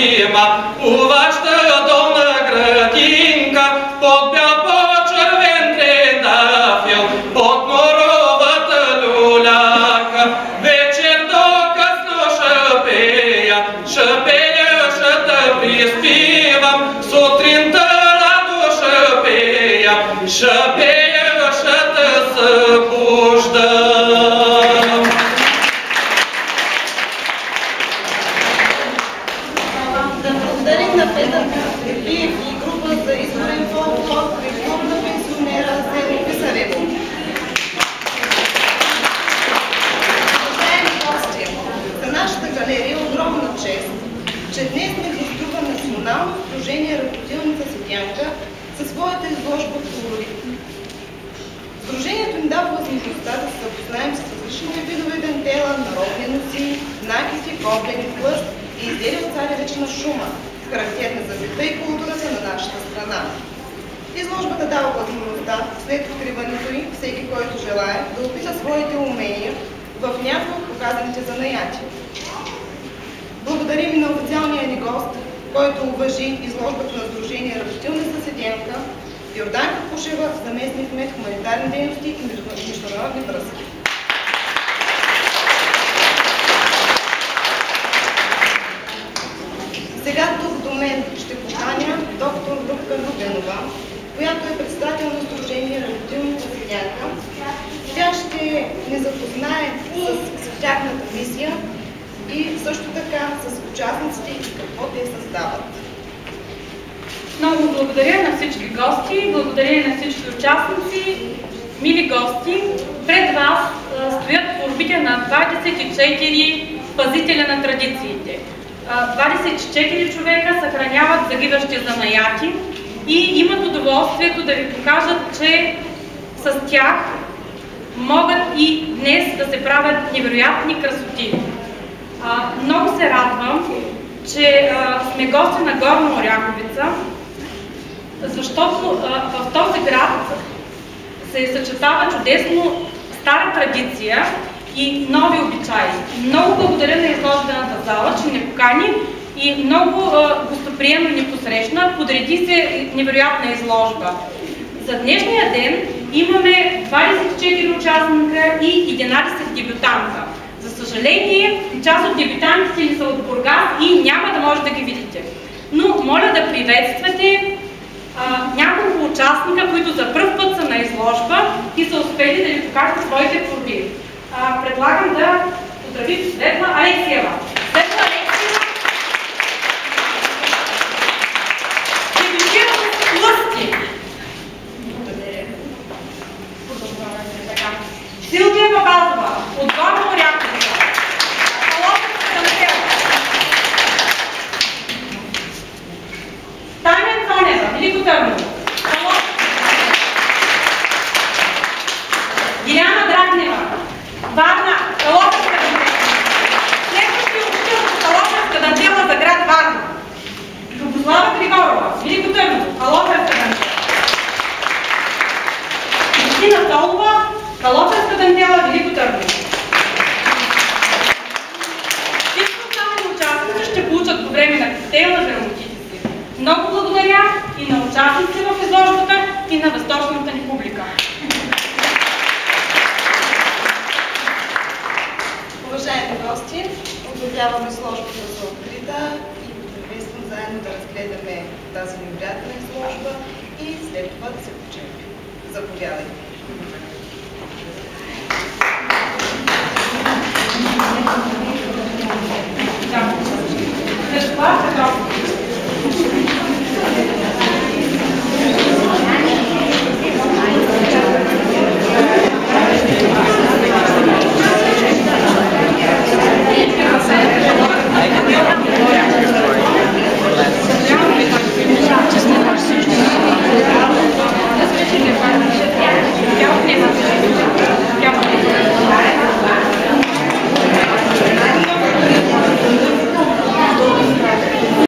приема у вашата долна градинка, под бял по-червен трендафил, под моровата люляка. Вечер до късно шапея, шата приспивам, сутринта радо шапея, шата събуждам. Да благодарим на Петър Георгиев и група за изборен фолклор при клуб на пенсионера Зелен Писарев. Уважаеми гости, за нашата галерия е огромна чест, че днес ни гостува Национално сдружение Работилница Седянка със своята изложба колорит. Сдружението ни дава възможността да се запознаем с различните видове дантела, народни носи, накити, коблени, плъст и изделия от царевична шума, характерни за бита и културата на нашата страна. Изложбата дава възможността, след откриването й, всеки, който желае, да описа своите умения в някои от показаните занаяти. Благодарим и на официалния ни гост, който уважи изложбата на Сдружение Работилница Седянка, Йорданка Кушева, заместник-кмет хуманитарни дейности и международни връзки. Сега тук до мен ще поканя доктор Любка Любенова, която е председател на Сдружение Работилница Седянка. Тя ще ни запознае с тяхната мисия и също така с участниците и какво те създават. Много благодаря на всички гости, благодаря на всички участници. Мили гости, пред вас стоят творбите на 24 пазителя на традициите. 24 човека съхраняват загиващи занаяти и имат удоволствието да ви покажат, че с тях могат и днес да се правят невероятни красоти. Много се радвам, че сме гости на Горна Оряховица, защото в този град се съчетава чудесно стара традиция и нови обичаи. Много благодаря на изложбената зала, че ни покани и много гостоприемно ни посрещна. Подреди се невероятна изложба. За днешния ден имаме 24 участника и 11 дебютанта. За съжаление, част от дебютантите ни са от Бургас и няма да може да ги видите. Но моля да приветствате няколко участника, които за пръв път са на изложба и са успели да ви покажат своите творби. Предлагам да поздравим Светла Алексиева. Светла Алексиева дебютира с плъсти. Силвия Бабазова от Горна Оряховица. Таня Цонева, Велико Търново. Диляна Драгнева, Варна, Калоферска дантела. Следващия учител по Калоферска дантела за град Варна. Любослава Григорова, Велико Търново, Калоферска дантела. Кристина Толова, Калоферска дантела, Велико Търново. Всички останали участници ще получат по време на коктейла грамотите си. Много благодаря и на участниците в изложбата и на възторжената ни публика. Уважаеми гости, обявяваме изложбата за открита и ви приветствам заедно да разгледаме тази невероятна изложба и след това да се почерпим. Заповядайте.